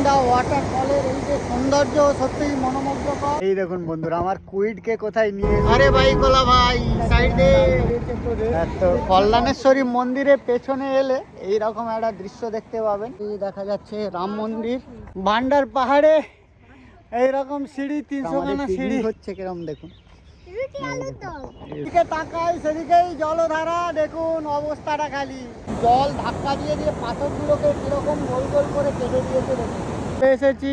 আলাদা ওয়াটারফলের এই যে সৌন্দর্য সত্যিই মনোমুগ্ধকর। এই দেখুন বন্ধুরা আমার কুইডকে কোথায় নিয়ে, আরে ভাই কোলা ভাই সাইডে। তো কল্যাণেশ্বরী মন্দিরের পেছনে এলে এইরকম একটা দৃশ্য দেখতে পাবেন। এই দেখা যাচ্ছে রাম মন্দির, ভান্ডার পাহাড়ে এইরকম সিঁড়ি, 300 খানা সিঁড়ি হচ্ছে কিরম দেখুন। এদিকে তাকাই সেদিকেই জলধারা, দেখুন অবস্থাটা খালি। জল ধাক্কা দিয়ে দিয়ে পাথরগুলোকে কিরকম গোল গোল করে কেটে দিয়েছে দেখুন। এসেছি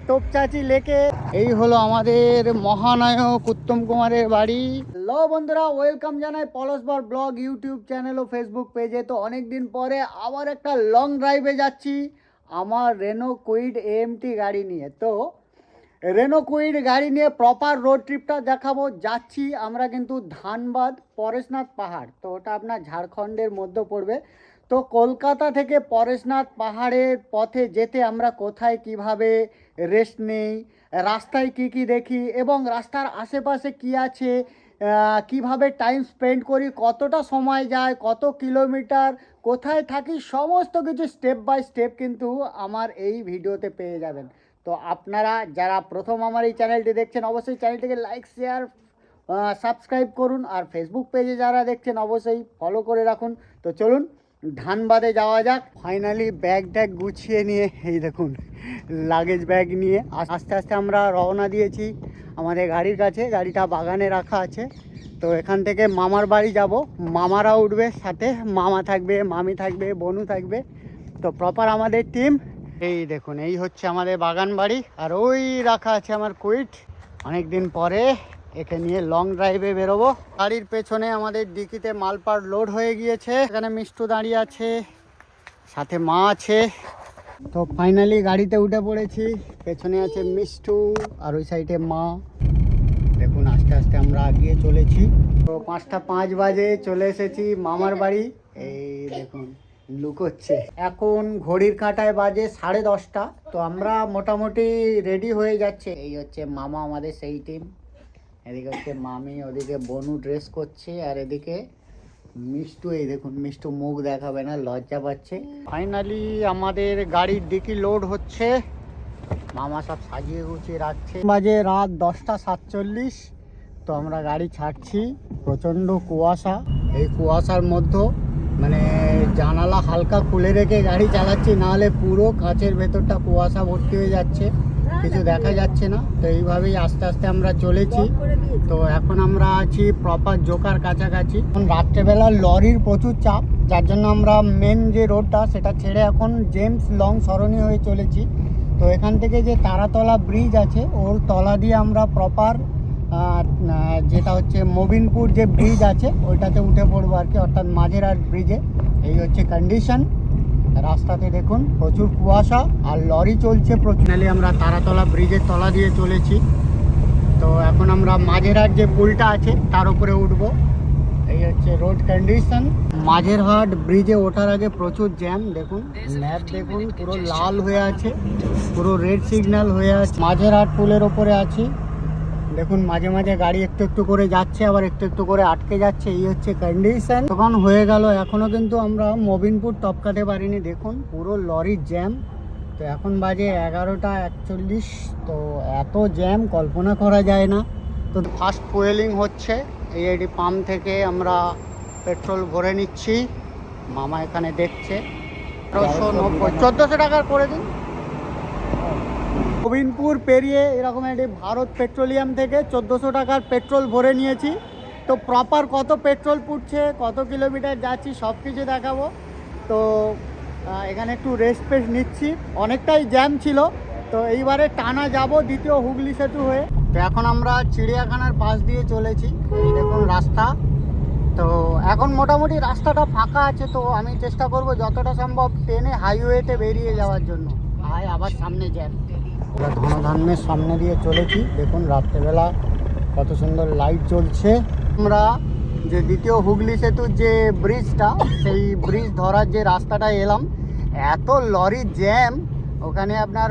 তোপচাচি লেকে। এই হলো আমাদের মহানায়ক উত্তম কুমারের বাড়ি। হ্যালো বন্ধুরা, ওয়েলকাম জানাই পলাশবর ব্লগ ইউটিউব চ্যানেল ও ফেসবুক পেজে। তো অনেকদিন পরে আবার একটা লং ড্রাইভে যাচ্ছি আমার রেনো কুইড এএমটি গাড়ি নিয়ে। তো রেনো কুইড গাড়ি নিয়ে প্রপার রোড ট্রিপটা দেখাবো। যাচ্ছি আমরা কিন্তু ধানবাদ পরেশনাথ পাহাড়, তো ওটা আপনার ঝাড়খণ্ডের মধ্যে পড়বে। তো কলকাতা থেকে পরেশনাথ পাহাড়ের পথে যেতে আমরা কোথায় কিভাবে রেস্ট নেই, রাস্তায় কি কি দেখি এবং রাস্তার আশেপাশে কি আছে, কিভাবে টাইম স্পেন্ড করি, কতটা সময় যায়, কত কিলোমিটার, কোথায় থাকি, সমস্ত কিছু স্টেপ বাই স্টেপ কিন্তু আমার এই ভিডিওতে পেয়ে যাবেন। তো আপনারা যারা প্রথম আমার এই চ্যানেলটি দেখছেন অবশ্যই চ্যানেলটিকে লাইক শেয়ার সাবস্ক্রাইব করুন, আর ফেসবুক পেজে যারা দেখছেন অবশ্যই ফলো করে রাখুন। তো চলুন ধানবাদে যাওয়া যাক। ফাইনালি ব্যাগ ট্যাগ গুছিয়ে নিয়ে, এই দেখুন লাগেজ ব্যাগ নিয়ে আস্তে আস্তে আমরা রওনা দিয়েছি আমাদের গাড়ির কাছে। গাড়িটা বাগানে রাখা আছে। তো এখান থেকে মামার বাড়ি যাব, মামারা উঠবে সাথে, মামা থাকবে, মামি থাকবে, বনু থাকবে। তো প্রপার আমাদের টিম। এই দেখুন এই হচ্ছে আমাদের বাগান বাড়ি, আর ওই রাখা আছে আমার কুইট। অনেকদিন পরে একে নিয়ে লং ড্রাইভে বেরোবো। গাড়ির পেছনে আমাদের ডিকিতে মালপার লোড হয়ে গিয়েছে। এখানে মিষ্টু দাঁড়িয়ে আছে, সাথে মা আছে। তো ফাইনালি গাড়িতে উঠে পড়েছি। পেছনে আছে মিষ্টু আর ওই সাইডে মা। দেখুন আস্তে আস্তে আমরা এগিয়ে চলেছি। তো 5টা 5 বাজে চলে এসেছি মামার বাড়ি। এই দেখুন লুকোচ্ছে। এখন ঘড়ির কাঁটায় বাজে 10:30। তো আমরা মোটামুটি রেডি হয়ে যাচ্ছে। এই হচ্ছে মামা, আমাদের সেই টিম। এদিকে হচ্ছে মামি, ওদিকে বনু ড্রেস করছে, আর এদিকে মিষ্টু। এই দেখুন মিষ্টু মুখ দেখাবে না, লজ্জা পাচ্ছে। ফাইনালি আমাদের গাড়ির ডিকি লোড হচ্ছে, মামা সব সাজিয়ে গুছিয়ে রাখছে। বাজে রাত 10:47। তো আমরা গাড়ি ছাড়ছি। প্রচণ্ড কুয়াশা, এই কুয়াশার মধ্যে মানে জানালা হালকা খুলে রেখে গাড়ি চালাচ্ছি, নাহলে পুরো কাঁচের ভেতরটা কুয়াশা ভর্তি হয়ে যাচ্ছে, কিছু দেখা যাচ্ছে না। তো এইভাবেই আস্তে আস্তে আমরা চলেছি। তো এখন আমরা আছি প্রপার জোকার কাছাকাছি। এখন রাত্রেবেলা লরির প্রচুর চাপ, যার জন্য আমরা মেন যে রোডটা সেটা ছেড়ে এখন জেমস লং সরণি হয়ে চলেছি। তো এখান থেকে যে তারাতলা ব্রিজ আছে ওর তলা দিয়ে আমরা প্রপার যেটা হচ্ছে মোবিনপুর যে ব্রিজ আছে ওইটাতে উঠে পড়বো আর কি, অর্থাৎ মাঝেরহাট ব্রিজে। এই হচ্ছে কন্ডিশন। রাস্তাতে দেখুন প্রচুর কুয়াশা আর লরি চলছে প্রচুর। আমরা তারাতলা ব্রিজের তলা দিয়ে চলেছি। তো এখন আমরা মাঝেরহাট যে পুলটা আছে তার উপরে উঠবো। এই হচ্ছে রোড কন্ডিশন। মাঝেরহাট ব্রিজে ওঠার আগে প্রচুর জ্যাম। দেখুন ম্যাপ দেখুন, পুরো লাল হয়ে আছে, পুরো রেড সিগন্যাল হয়ে আছে। মাঝেরহাট পুলের ওপরে আছি। দেখুন মাঝে মাঝে গাড়ি একটু একটু করে যাচ্ছে, আবার একটু একটু করে আটকে যাচ্ছে। এই হচ্ছে কন্ডিশন। তখন হয়ে গেল, এখনো কিন্তু আমরা মোবিনপুর টপকাতে পারিনি। দেখুন পুরো লরির জ্যাম। তো এখন বাজে 11:41। তো এত জ্যাম কল্পনা করা যায় না। তো ফার্স্ট ফুয়েলিং হচ্ছে এইআইডি পাম্প থেকে, আমরা পেট্রোল ভরে নিচ্ছি। মামা এখানে দেখছে। 1490 টাকার করে দিন। গোবিন্দপুর পেরিয়ে এরকম একটি ভারত পেট্রোলিয়াম থেকে 1400 টাকার পেট্রোল ভরে নিয়েছি। তো প্রপার কত পেট্রোল পুড়ছে, কত কিলোমিটার যাচ্ছি সব কিছু দেখাবো। তো এখানে একটু রেস্ট ফেস্ট নিচ্ছি, অনেকটাই জ্যাম ছিল। তো এইবারে টানা যাব দ্বিতীয় হুগলি সেতু হয়ে। তো এখন আমরা চিড়িয়াখানার পাশ দিয়ে চলেছি। এই দেখুন রাস্তা। তো এখন মোটামুটি রাস্তাটা ফাঁকা আছে। তো আমি চেষ্টা করব যতটা সম্ভব ট্রেনে হাইওয়েতে বেরিয়ে যাওয়ার জন্য। আবার সামনে জ্যাম। আমরা ধনধান্যের সামনে দিয়ে চলেছি। দেখুন রাত্রেবেলা কত সুন্দর লাইট জ্বলছে। আমরা যে দ্বিতীয় হুগলি সেতুর যে ব্রিজটা, সেই ব্রিজ ধরার যে রাস্তাটা এলাম, এত লরি জ্যাম। ওখানে আপনার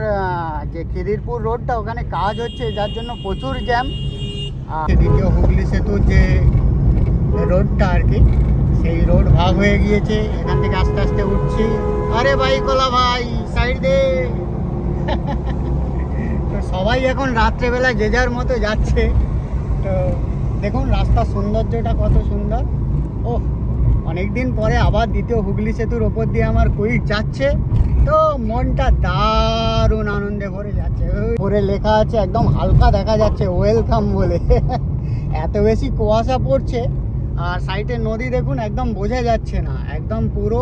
যে খিদিরপুর রোডটা, ওখানে কাজ হচ্ছে, যার জন্য প্রচুর জ্যাম। দ্বিতীয় হুগলি সেতুর যে রোডটা আর কি, সেই রোড ভাগ হয়ে গিয়েছে। এখান থেকে আস্তে আস্তে উঠছি। আরে ভাই কোলা ভাই সাইড দে। এখন রাত্রেবেলা যে যার মতো যাচ্ছে। তো দেখুন রাস্তার সৌন্দর্যটা কত সুন্দর। ও অনেকদিন পরে আবার দ্বিতীয় হুগলি সেতুর ওপর দিয়ে আমার কুইট যাচ্ছে, তো মনটা দারুণ আনন্দে ভরে যাচ্ছে। ওপরে লেখা আছে, একদম হালকা দেখা যাচ্ছে ওয়েলকাম বলে। এত বেশি কুয়াশা পড়ছে, আর সাইডে নদী দেখুন একদম বোঝা যাচ্ছে না, একদম পুরো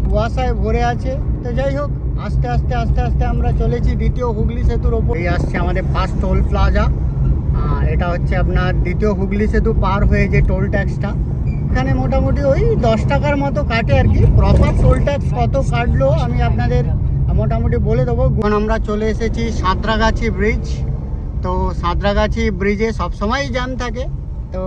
কুয়াশায় ভরে আছে। তো যাই হোক, আস্তে আস্তে আস্তে আস্তে আমরা চলেছি দ্বিতীয় হুগলি সেতুর ওপর। এই আসছে আমাদের ফার্স্ট টোল প্লাজা। এটা হচ্ছে আপনার দ্বিতীয় হুগলি সেতু পার হয়ে যে টোল ট্যাক্সটা, এখানে মোটামুটি ওই 10 টাকার মতো কাটে আর কি। প্রপার টোল ট্যাক্স কত কাটলো আমি আপনাদের মোটামুটি বলে দেবো। এখন আমরা চলে এসেছি সাঁতরাগাছি ব্রিজ। তো সাঁতরাগাছি ব্রিজে সবসময়ই জ্যাম থাকে, তো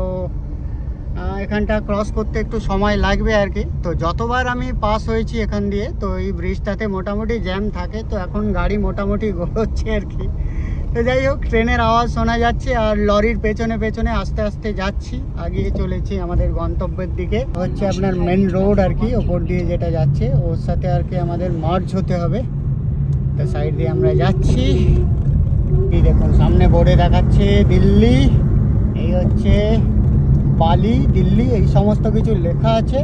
এখানটা ক্রস করতে একটু সময় লাগবে আর কি। তো যতবার আমি পাস হয়েছি এখান দিয়ে, তো এই ব্রিজটাতে মোটামুটি জ্যাম থাকে। তো এখন গাড়ি মোটামুটি গড়োচ্ছে আর কি। তো যাই হোক, ট্রেনের আওয়াজ শোনা যাচ্ছে আর লরির পেছনে পেছনে আস্তে আস্তে যাচ্ছি, আগিয়ে চলেছি আমাদের গন্তব্যের দিকে। হচ্ছে আপনার মেন রোড আর কি, ওপর দিয়ে যেটা যাচ্ছে ওর সাথে আর কি আমাদের মার্জ হতে হবে। তো সাইড দিয়ে আমরা যাচ্ছি। এই দেখুন সামনে বোর্ডে দেখাচ্ছে দিল্লি, এই হচ্ছে বালি, দিল্লি, এই সমস্ত কিছু লেখা আছে।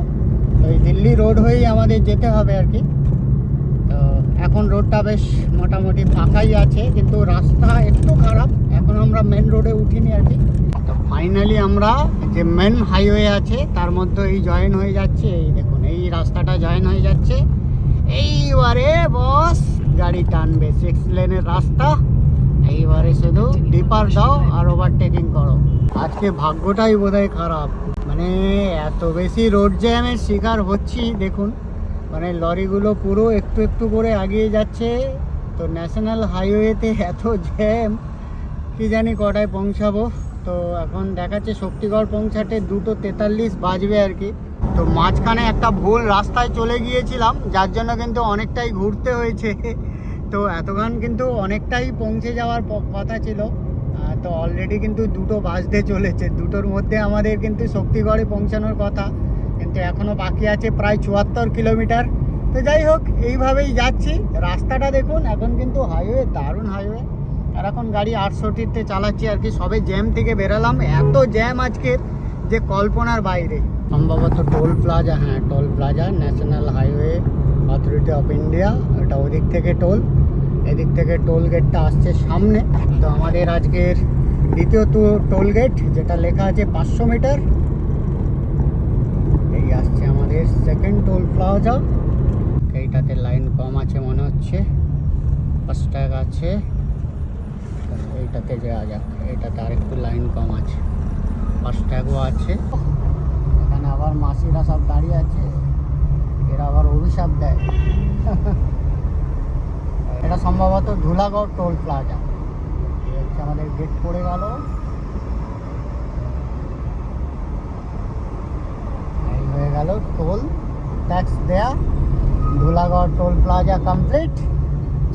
তো এই দিল্লি রোড হয়েই আমাদের যেতে হবে আর কি। তো এখন রোডটা বেশ মোটামুটি ফাঁকাই আছে, কিন্তু রাস্তা একটু খারাপ। এখন আমরা মেন রোডে উঠিনি আর কি। তো ফাইনালি আমরা যে মেন হাইওয়ে আছে তার মধ্যে এই জয়েন হয়ে যাচ্ছে। এই দেখুন এই রাস্তাটা জয়েন হয়ে যাচ্ছে। এইবারে বস গাড়ি টানবে, 6 লেনের রাস্তা। এইবারে শুধু ডিপার দাও আর ওভারটেকিং করো। আজকে ভাগ্যটাই বোধহয় খারাপ, মানে এত বেশি রোড জ্যামের শিকার হচ্ছি। দেখুন মানে লরিগুলো পুরো একটু একটু করে এগিয়ে যাচ্ছে। তো ন্যাশনাল হাইওয়েতে এত জ্যাম, কি জানি কটায় পৌঁছাবো। তো এখন দেখাচ্ছে শক্তিগড় পৌঁছাতে 2:43 বাজবে আর কি। তো মাঝখানে একটা ভুল রাস্তায় চলে গিয়েছিলাম, যার জন্য কিন্তু অনেকটাই ঘুরতে হয়েছে। তো এতক্ষণ কিন্তু অনেকটাই পৌঁছে যাওয়ার কথা ছিল। তো অলরেডি কিন্তু 2টো বাজতে চলেছে। 2টোর মধ্যে আমাদের কিন্তু শক্তিগড়ে পৌঁছানোর কথা, কিন্তু এখনও বাকি আছে প্রায় 74 কিলোমিটার। তো যাই হোক, এইভাবেই যাচ্ছি। রাস্তাটা দেখুন, এখন কিন্তু হাইওয়ে, দারুণ হাইওয়ে। আর এখন গাড়ি 68তে চালাচ্ছি আর কি। সবে জ্যাম থেকে বেরালাম, এত জ্যাম আজকের যে কল্পনার বাইরে। সম্ভবত টোল প্লাজা, হ্যাঁ toll plaza, national highway authority of India. এটা ওদিক থেকে টোল, এদিক থেকে টোল গেটটা আসছে সামনে। তো আমাদের আজকের দ্বিতীয় টোল গেট, যেটা লেখা আছে 500 মিটার, এই আসছে আমাদের সেকেন্ড টোল প্লাজা। এইটাতে লাইন কম আছে মনে হচ্ছে, ফাস্ট্যাগ আছে। এইটাতে যাওয়া যাক, এইটাতে আরেকটু লাইন কম আছে, ফাস্ট্যাগও আছে। এখানে আবার মাসিরা সব দাঁড়িয়ে আছে, এরা আবার অভিশাপ দেয়। এটা সম্ভবত ধুলাগড় টোল প্লাজা। এই হচ্ছে আমাদের গেট পড়ে গেল। এই হয়ে গেল টোল ট্যাক্স দেয়া, ধুলাগড় টোল প্লাজা কমপ্লিট।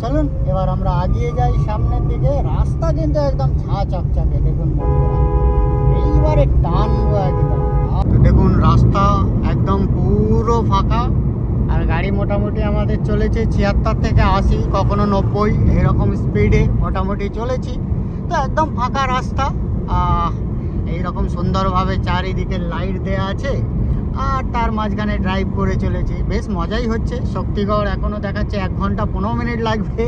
চলুন এবার আমরা এগিয়ে যাই সামনের দিকে। রাস্তা কিন্তু একদম ছা চকচকে, দেখুন বন্ধুরা, এইবারে টানবো একদম। তো দেখুন রাস্তা একদম পুরো ফাঁকা, আর গাড়ি মোটামুটি আমাদের চলেছে 76 থেকে 80, কখনো 90 এরকম স্পিডে মোটামুটি চলেছি। তো একদম ফাঁকা রাস্তা, এইরকম সুন্দরভাবে চারিদিকে লাইট দেওয়া আছে, আর তার মাঝখানে ড্রাইভ করে চলেছি। বেশ মজাই হচ্ছে। শক্তিগড় এখনও দেখাচ্ছে 1 ঘন্টা 15 মিনিট লাগবে।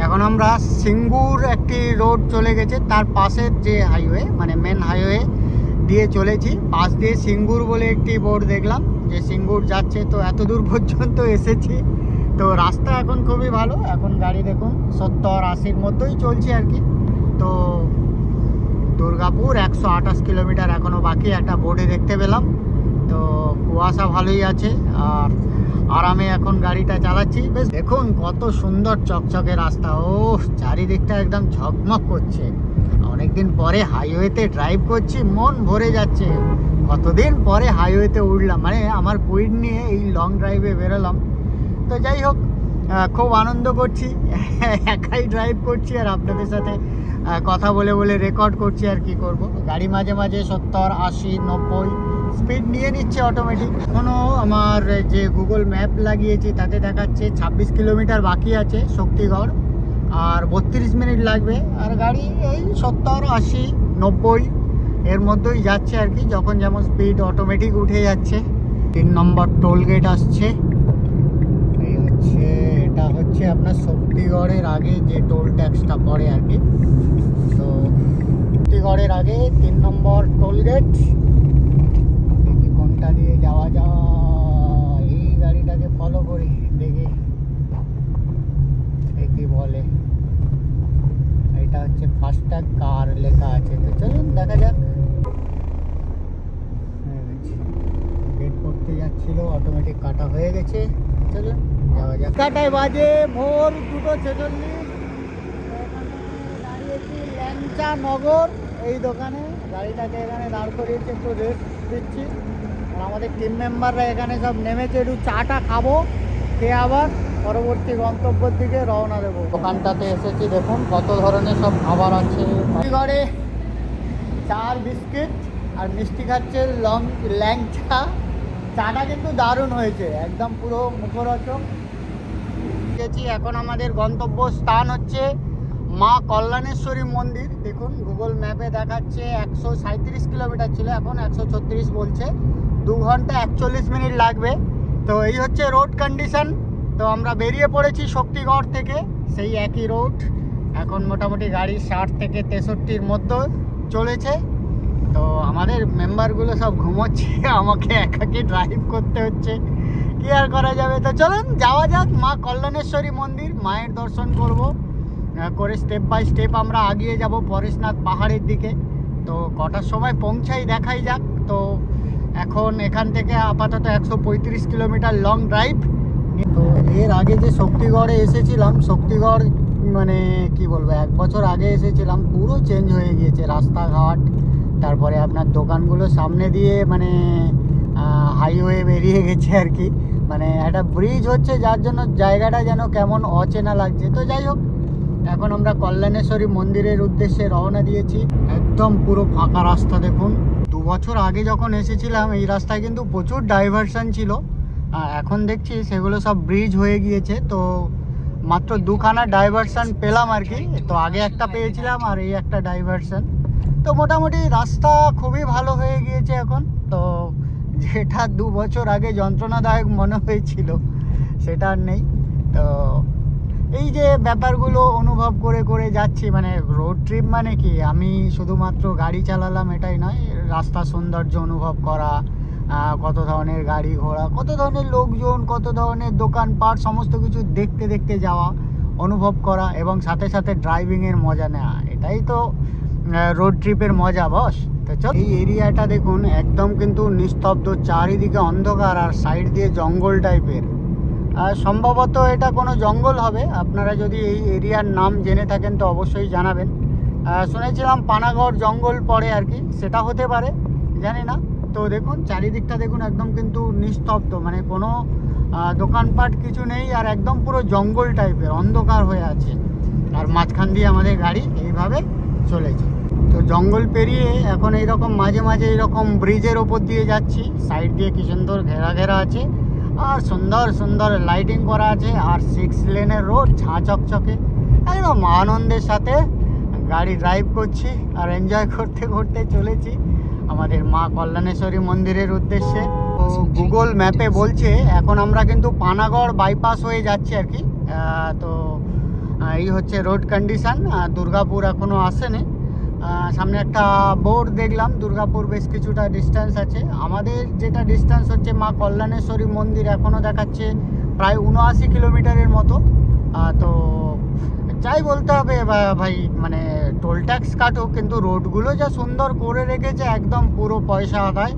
এখন আমরা সিঙ্গুর একটি রোড চলে গেছে, তার পাশের যে হাইওয়ে মানে মেন হাইওয়ে দিয়ে চলেছি। পাশ দিয়ে সিঙ্গুর বলে একটি বোর্ড দেখলাম যে সিঙ্গুর যাচ্ছে। তো এত দূর পর্যন্ত এসেছি। তো রাস্তা এখন খুবই ভালো। এখন গাড়ি দেখুন 70-80-র মধ্যেই চলছে আর কি। তো দুর্গাপুর 128 কিলোমিটার এখনও বাকি, একটা বোর্ডে দেখতে পেলাম। তো কুয়াশা ভালোই আছে, আর আরামে এখন গাড়িটা চালাচ্ছি। বেশ দেখুন কত সুন্দর চকচকে রাস্তা, ও চারিদিকটা একদম ঝকমক করছে। অনেকদিন পরে হাইওয়েতে ড্রাইভ করছি, মন ভরে যাচ্ছে। কতদিন পরে হাইওয়েতে উঠলাম, মানে আমার কুইট নিয়ে এই লং ড্রাইভে বেরোলাম। তো যাই হোক, খুব আনন্দ করছি। একাই ড্রাইভ করছি আর আপনাদের সাথে কথা বলে বলে রেকর্ড করছি। আর কি করব, গাড়ি মাঝে মাঝে 70, 80, 90 স্পিড নিয়ে নিচ্ছে অটোমেটিক। এখনও আমার যে গুগল ম্যাপ লাগিয়েছি তাতে দেখাচ্ছে 26 কিলোমিটার বাকি আছে শক্তিগড়। আর 32 মিনিট লাগবে। আর গাড়ি এই 70, 80, 90 এর মধ্যেই যাচ্ছে আর কি, যখন যেমন স্পিড অটোমেটিক উঠে যাচ্ছে। 3 নম্বর টোল গেট আসছে। এই হচ্ছে, এটা হচ্ছে আপনার শক্তিগড়ের আগে যে টোল ট্যাক্সটা পড়ে আর কি। তো শক্তিগড়ের আগে 3 নম্বর টোল গেট। দেখি কোনটা দিয়ে যাওয়া যায়, এই গাড়িটাকে ফলো করি দেখি কি বলে। এটা হচ্ছে ফাস্ট্যাগ কার লেখা আছে, তো চলুন দেখা যাক। গেট করতে যাচ্ছিল, অটোমেটিক কাটা হয়ে গেছে, চলুন যাওয়া যাক। কাটায় বাজে ভোর 2:46। দাঁড়িয়েছি ল্যাংচা নগর এই দোকানে, গাড়িটাকে এখানে দাঁড় করিয়েছে, একটু রেস্ট দিচ্ছি। আর আমাদের টিম মেম্বাররা এখানে সব নেমেছে, একটু চাটা খাবো, খেয়ে আবার পরবর্তী গন্তব্যের দিকে রওনা দেবো। দোকানটাতে এসেছি, দেখুন কত ধরনের সব খাবার আছে। ঘরে চার বিস্কিট আর মিষ্টি খাচ্ছে ল্যাংচা। চাটা কিন্তু দারুণ হয়েছে, একদম পুরো মুখরোচক। গেছি, এখন আমাদের গন্তব্য স্থান হচ্ছে মা কল্যাণেশ্বরী মন্দির। দেখুন গুগল ম্যাপে দেখাচ্ছে 137 কিলোমিটার ছিল, এখন 136 বলছে। 2 ঘন্টা 41 মিনিট লাগবে। তো এই হচ্ছে রোড কন্ডিশন। তো আমরা বেরিয়ে পড়েছি শক্তিগড় থেকে, সেই একই রোড। এখন মোটামুটি গাড়ি 60 থেকে 63-র মধ্যে চলেছে। তো আমাদের মেম্বারগুলো সব ঘুমোচ্ছে, আমাকে একাকি ড্রাইভ করতে হচ্ছে, কি আর করা যাবে। তো চলুন যাওয়া যাক মা কল্যাণেশ্বরী মন্দির, মায়ের দর্শন করব করে স্টেপ বাই স্টেপ আমরা এগিয়ে যাব পরেশনাথ পাহাড়ের দিকে। তো কটার সময় পৌঁছাই দেখাই যাক। তো এখন এখান থেকে আপাতত 135 কিলোমিটার লং ড্রাইভ। তো এর আগে যে শক্তিগড়ে এসেছিলাম, শক্তিগড় মানে কি বলবো, 1 বছর আগে এসেছিলাম, পুরো চেঞ্জ হয়ে গিয়েছে রাস্তাঘাট। তারপরে আপনার দোকানগুলো সামনে দিয়ে মানে হাইওয়ে বেরিয়ে গেছে আর কি, মানে একটা ব্রিজ হচ্ছে, যার জন্য জায়গাটা যেন কেমন অচেনা লাগছে। তো যাই হোক, এখন আমরা কল্যাণেশ্বরী মন্দিরের উদ্দেশ্যে রওনা দিয়েছি। একদম পুরো ফাঁকা রাস্তা দেখুন। 2 বছর আগে যখন এসেছিলাম এই রাস্তায় কিন্তু প্রচুর ডাইভারশন ছিল, এখন দেখছি সেগুলো সব ব্রিজ হয়ে গিয়েছে। তো মাত্র 2খানা ডাইভারশন পেলাম আর কি। তো আগে একটা পেয়েছিলাম আর এই একটা ডাইভারশন। তো মোটামুটি রাস্তা খুবই ভালো হয়ে গিয়েছে এখন। তো যেটা 2 বছর আগে যন্ত্রণাদায়ক মনে হয়েছিল সেটা আর নেই। তো এই যে ব্যাপারগুলো অনুভব করে করে যাচ্ছি, মানে রোড ট্রিপ মানে কি আমি শুধুমাত্র গাড়ি চালালাম এটাই নয়, রাস্তা সৌন্দর্য অনুভব করা, কত ধরনের গাড়ি ঘোড়া, কত ধরনের লোকজন, কত ধরনের দোকানপাট, সমস্ত কিছু দেখতে দেখতে যাওয়া, অনুভব করা এবং সাথে সাথে ড্রাইভিংয়ের মজা নেওয়া, এটাই তো রোড ট্রিপের মজা বস। তো চল, এই এরিয়াটা দেখুন একদম কিন্তু নিস্তব্ধ, চারিদিকে অন্ধকার আর সাইড দিয়ে জঙ্গল টাইপের। সম্ভবত এটা কোনো জঙ্গল হবে, আপনারা যদি এই এরিয়ার নাম জেনে থাকেন তো অবশ্যই জানাবেন। শুনেছিলাম পানাগড় জঙ্গল পড়ে আর কি, সেটা হতে পারে, জানি না। তো দেখুন চারিদিকটা দেখুন একদম কিন্তু নিস্তব্ধ, মানে কোনো দোকানপাট কিছু নেই, আর একদম পুরো জঙ্গল টাইপের অন্ধকার হয়ে আছে। আর মাঝখান দিয়ে আমাদের গাড়ি এইভাবে চলেছে। তো জঙ্গল পেরিয়ে এখন এইরকম মাঝে মাঝে এইরকম ব্রিজের ওপর দিয়ে যাচ্ছি, সাইড দিয়ে কি সুন্দর ঘেরা ঘেরা আছে, আর সুন্দর সুন্দর লাইটিং করা আছে, আর 6 লেনের রোড, ঝাঁ চকচকে, একদম আনন্দের সাথে গাড়ি ড্রাইভ করছি আর এনজয় করতে করতে চলেছি আমাদের মা কল্যাণেশ্বরী মন্দিরের উদ্দেশ্যে। তো গুগল ম্যাপে বলছে এখন আমরা কিন্তু পানাগড় বাইপাস হয়ে যাচ্ছি আর কি। তো এই হচ্ছে রোড কন্ডিশন। দুর্গাপুর এখনও আসেনি, সামনে একটা বোর্ড দেখলাম, দুর্গাপুর বেশ কিছুটা ডিস্টেন্স আছে। আমাদের যেটা ডিস্টেন্স হচ্ছে মা কল্যাণেশ্বরী মন্দির, এখনও দেখাচ্ছে প্রায় 79 কিলোমিটারের মতো। তো যাই বলতে হবে ভাই, মানে টোল ট্যাক্স কাটুক, কিন্তু রোডগুলো যা সুন্দর করে রেখেছে, একদম পুরো পয়সা আদায়,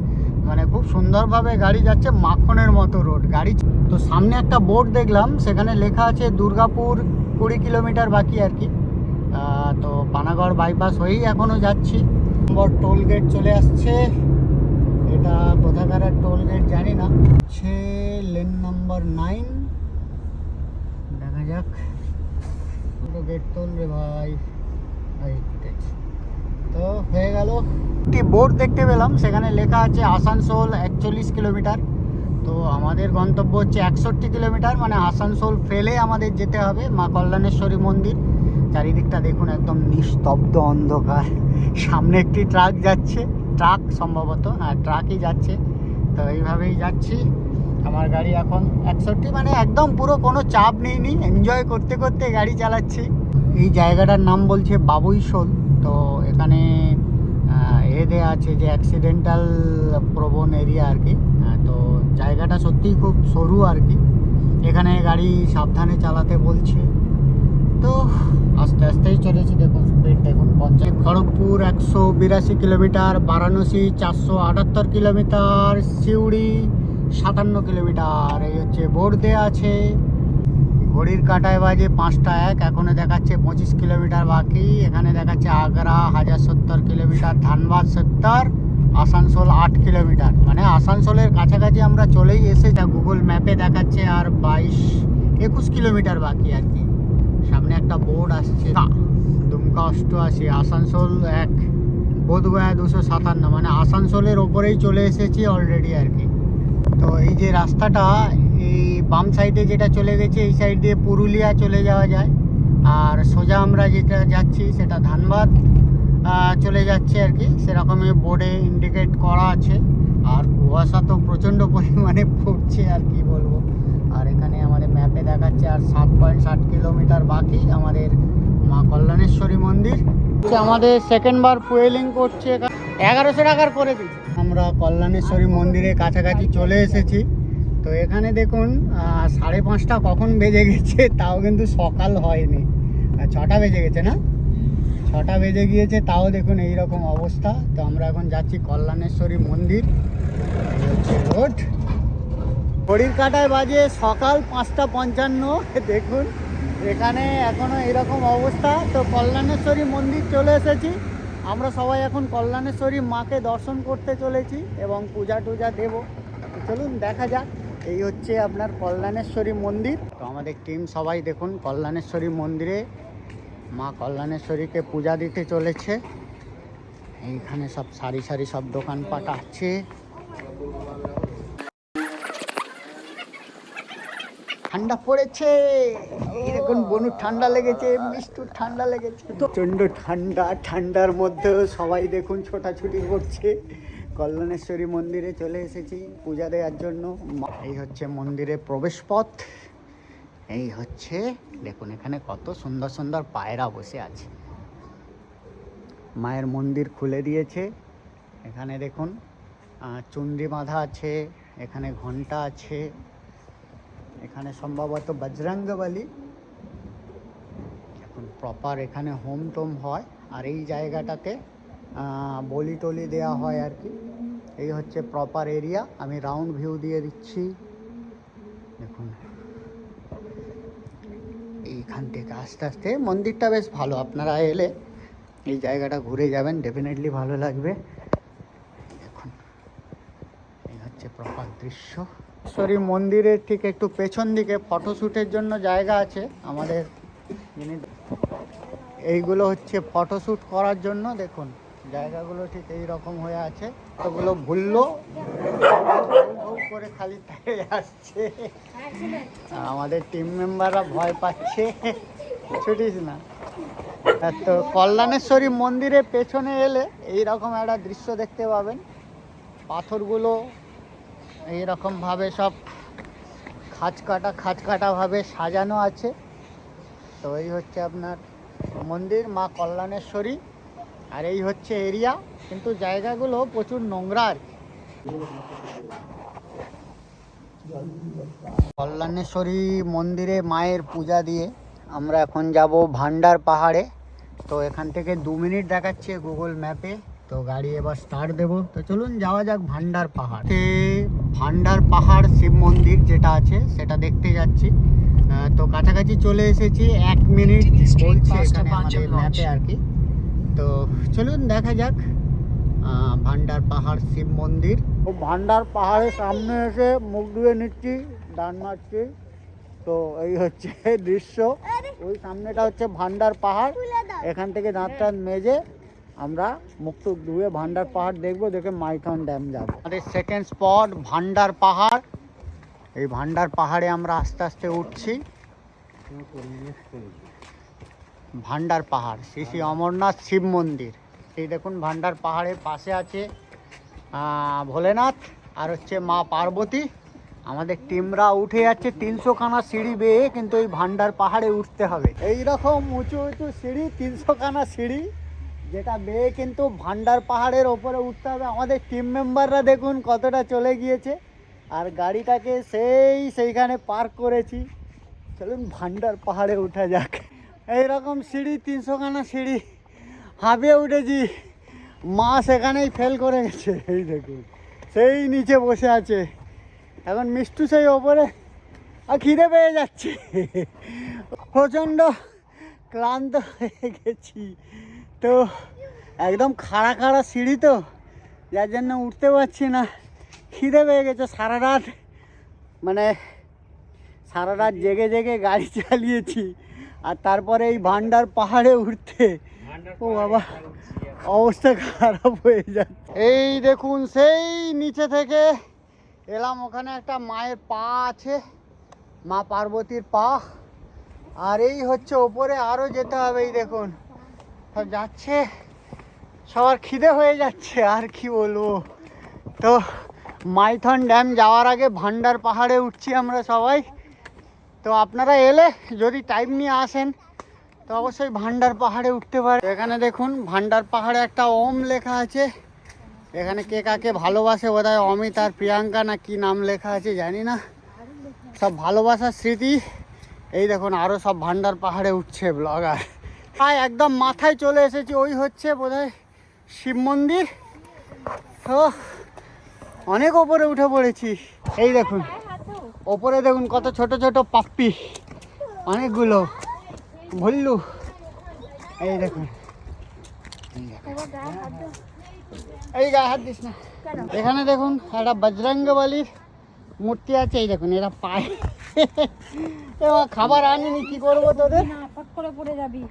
মানে খুব সুন্দরভাবে গাড়ি যাচ্ছে, মাখনের মতো রোড গাড়ি। তো সামনে একটা বোর্ড দেখলাম, সেখানে লেখা আছে দুর্গাপুর 20 কিলোমিটার বাকি আর কি। তো পানাগড় বাইপাস হয়েই এখনও যাচ্ছি। নম্বর টোল গেট চলে আসছে, এটা কোথাকার টোল গেট জানি না, হচ্ছে লেন নাম্বার 9, দেখা যাক। পুরো গেট তোল রে ভাই, তো হয়ে গেল। একটি বোর্ড দেখতে পেলাম, সেখানে লেখা আছে আসানসোল 41 কিলোমিটার। তো আমাদের গন্তব্য হচ্ছে 61 কিলোমিটার, মানে আসানসোল ফেলে আমাদের যেতে হবে মা কল্যাণেশ্বরী মন্দির। চারিদিকটা দেখুন একদম নিস্তব্ধ অন্ধকার। সামনে একটি ট্রাক যাচ্ছে, ট্রাক সম্ভবত, হ্যাঁ ট্রাকই যাচ্ছে। তো এইভাবেই যাচ্ছি। আমার গাড়ি এখন 61, মানে একদম পুরো কোনো চাপ নেইনি, এনজয় করতে করতে গাড়ি চালাচ্ছি। এই জায়গাটার নাম বলছে বাবুইশোল। তো এখানে দেওয়া আছে যে অ্যাক্সিডেন্টাল প্রবণ এরিয়া আর কি। তো জায়গাটা সত্যিই খুব সরু আর কি। এখানে গাড়ি সাবধানে চালাতে বলছে। তো আস্তে আস্তেই চলেছি, দেখুন স্পিড দেখুন 50। Kharagpur 182 kilometre, Varanasi 478 kilometre, Suri 57 kilometre. এই হচ্ছে বোর্ড দেওয়া আছে। ঘড়ির কাঁটায় বাজে 5টা 1, এখনো দেখাচ্ছে 25 কিলোমিটার বাকি। এখানে দেখাচ্ছে আগ্রা 1070 কিলোমিটার, ধানবাদ 70, আসানসোল 8 কিলোমিটার। মানে আসানসোলের কাছাকাছি আমরা চলেই এসেছি। গুগল ম্যাপে দেখাচ্ছে আর 21 কিলোমিটার বাকি আর কি। সামনে একটা বোর্ড আসছে, দুমকা 88, আসানসোল 1, বোধগয়া 257। মানে আসানসোলের ওপরেই চলে এসেছি অলরেডি আর কি। তো এই যে রাস্তাটা, এই বাম সাইডে যেটা চলে গেছে, এই সাইড দিয়ে পুরুলিয়া চলে যাওয়া যায়। আর সোজা আমরা যেটা যাচ্ছি সেটা ধানবাদ চলে যাচ্ছে আর কি। সেরকমই বোর্ডে ইন্ডিকেট করা আছে। আর কুয়াশা তো প্রচণ্ড পরিমাণে পড়ছে আর কি বলবো। আর এখানে আমাদের ম্যাপে দেখাচ্ছে আর 7.7 কিলোমিটার বাকি আমাদের মা কল্যাণেশ্বরী মন্দির। আমাদের সেকেন্ড বার ফুয়েলিং করছে, 1100 টাকার করে দিচ্ছি। আমরা কল্যাণেশ্বরী মন্দিরের কাছাকাছি চলে এসেছি। তো এখানে দেখুন 5:30 কখন বেজে গেছে, তাও কিন্তু সকাল হয়নি। 6টা বেজে গেছে না, 6টা বেজে গিয়েছে, তাও দেখুন এই রকম অবস্থা। তো আমরা এখন যাচ্ছি কল্যাণেশ্বরী মন্দির। এই হচ্ছে রোড। ঘড়ির কাঁটায় বাজে সকাল 5:55। দেখুন এখানে এখনও এইরকম অবস্থা। তো কল্যাণেশ্বরী মন্দির চলে এসেছি আমরা সবাই। এখন কল্যাণেশ্বরী মাকে দর্শন করতে চলেছি এবং পূজা টুজা দেব। চলুন দেখা যাক। এই হচ্ছে আপনার কল্যাণেশ্বরী মন্দির। তো আমাদের টিম সবাই দেখুন কল্যাণেশ্বরী মন্দিরে মা কল্যাণেশ্বরীকে পূজা দিতে চলেছে। এইখানে সব সারি সারি সব দোকানপাট আছে। ঠান্ডা পড়েছে, এরকম বনুর ঠান্ডা লেগেছে, মিষ্টুর ঠান্ডা লেগেছে, প্রচণ্ড ঠান্ডা। ঠান্ডার মধ্যেও সবাই দেখুন ছোটাছুটি করছে। কল্যাণেশ্বরী মন্দিরে চলে এসেছি পূজা দেওয়ার জন্য। এই হচ্ছে মন্দিরের প্রবেশ পথ। এই হচ্ছে দেখুন এখানে কত সুন্দর সুন্দর পায়রা বসে আছে। মায়ের মন্দির খুলে দিয়েছে। এখানে দেখুন চুনরি বাঁধা আছে, এখানে ঘন্টা আছে, এখানে সম্ভবত বজরঙ্গবলী। এখন প্রপার এখানে হোম টোম হয়। আর এই জায়গাটাতে বলি টলি দেওয়া হয় আর কি। এই হচ্ছে প্রপার এরিয়া। আমি রাউন্ড ভিউ দিয়ে দিচ্ছি দেখুন। এইখান থেকে আস্তে আস্তে মন্দিরটা বেশ ভালো। আপনারা এলে এই জায়গাটা ঘুরে যাবেন, ডেফিনেটলি ভালো লাগবে। দেখুন এই হচ্ছে প্রপার দৃশ্য। ঈশ্বরী মন্দিরের ঠিক একটু পেছন দিকে ফটোশ্যুটের জন্য জায়গা আছে আমাদের। এইগুলো হচ্ছে ফটোশ্যুট করার জন্য। দেখুন জায়গাগুলো ঠিক এই রকম হয়ে আছে। ওগুলো ভুললো করে খালি তাই আসছে। আমাদের টিম মেম্বাররা ভয় পাচ্ছে, ছুটিস না। তো কল্যাণেশ্বরী মন্দিরের পেছনে এলে এইরকম একটা দৃশ্য দেখতে পাবেন। পাথরগুলো এইরকমভাবে সব খাঁচ কাটাভাবে সাজানো আছে। তো এই হচ্ছে আপনার মন্দির মা কল্যাণেশ্বরী। আর এই হচ্ছে এরিয়া, কিন্তু জায়গাগুলো প্রচুর নোংরা আর কি। কল্যাণেশ্বরী মন্দিরে মায়ের পূজা দিয়ে আমরা এখন যাব ভান্ডার পাহাড়ে। তো এখান থেকে 2 মিনিট দেখাচ্ছে গুগল ম্যাপে। তো গাড়ি এবার স্টার্ট দেব। তো চলুন যাওয়া যাক ভান্ডার পাহাড়। ভান্ডার পাহাড় শিব মন্দির যেটা আছে সেটা দেখতে যাচ্ছি। তো কাছাকাছি চলে এসেছি, 1 মিনিট বলছে এখানে আমাদের ম্যাপে আর কি। তো চলুন দেখা যাক ভান্ডার পাহাড় শিব মন্দির। ও ভান্ডার পাহাড়ের সামনে এসে মুখ ধুয়ে নিচ্ছি, ডান মারছি। তো এই হচ্ছে দৃশ্য। ওই সামনেটা হচ্ছে ভান্ডার পাহাড়। এখান থেকে দাঁত টাত মেজে আমরা মুখ টুক ধুয়ে ভান্ডার পাহাড় দেখবো, দেখে মাইথন ড্যাম যাবো। আমাদের সেকেন্ড স্পট ভান্ডার পাহাড়। এই ভান্ডার পাহাড়ে আমরা আস্তে আস্তে উঠছি। ভান্ডার পাহাড়, শ্রী শ্রী অমরনাথ শিব মন্দির। এই দেখুন ভান্ডার পাহাড়ের পাশে আছে ভোলেনাথ আর হচ্ছে মা পার্বতী। আমাদের টিমরা উঠে যাচ্ছে 300খানা সিঁড়ি বেয়ে, কিন্তু এই ভান্ডার পাহাড়ে উঠতে হবে। এইরকম উঁচু উঁচু সিঁড়ি, 300খানা সিঁড়ি, যেটা বেয়ে কিন্তু ভান্ডার পাহাড়ের ওপরে উঠতে হবে। আমাদের টিম মেম্বাররা দেখুন কতটা চলে গিয়েছে, আর গাড়িটাকে সেইখানে পার্ক করেছি। চলুন ভান্ডার পাহাড়ে উঠা যাক। এইরকম সিঁড়ি, 300খানা সিঁড়ি, হাঁপিয়ে উঠেছি। মা সেখানেই ফেল করে গেছে, এই দেখুন সেই নিচে বসে আছে। এখন মিষ্টু সেই ওপরে, আর খিদে পেয়ে যাচ্ছে। প্রচণ্ড ক্লান্ত হয়ে গেছি, তো একদম খাড়া খাড়া সিঁড়ি, তো যার জন্য উঠতে পারছি না। খিদে পেয়ে গেছে। সারা রাত জেগে জেগে গাড়ি চালিয়েছি, আর তারপরে এই ভান্ডার পাহাড়ে উঠতে, ও বাবা, অবস্থা খারাপ হয়ে যাচ্ছে। এই দেখুন সেই নিচে থেকে এলাম, ওখানে একটা মায়ের পা আছে, মা পার্বতীর পা। আর এই হচ্ছে ওপরে আরও যেতে হবে। এই দেখুন সব যাচ্ছে, সবার খিদে হয়ে যাচ্ছে, আর কি বলবো। তো মাইথন ড্যাম যাওয়ার আগে ভান্ডার পাহাড়ে উঠছি আমরা সবাই। তো আপনারা এলে যদি টাইম নিয়ে আসেন তো অবশ্যই ভান্ডার পাহাড়ে উঠতে পারে। এখানে দেখুন ভান্ডার পাহাড়ে একটা ওম লেখা আছে। এখানে কে কাকে ভালোবাসে, বোধহয় অমিত আর প্রিয়াঙ্কা না কি নাম লেখা আছে জানি না। সব ভালোবাসার স্মৃতি। এই দেখুন আরও সব ভান্ডার পাহাড়ে উঠছে ব্লগার। প্রায় একদম মাথায় চলে এসেছি, ওই হচ্ছে বোধহয় শিব মন্দির। তো অনেক ওপরে উঠে পড়েছি। এই দেখুন ওপরে দেখুন কত ছোট ছোট পাপ্পি, অনেকগুলো ভল্লু। এই দেখুন, এই গায়ে হাত দিস না। এখানে দেখুন একটা বজরঙ্গবলীর মূর্তি আছে। এই দেখুন এরা পায়, খাবার আনিনি, কি করবো তোদের, পড়ে যাবি।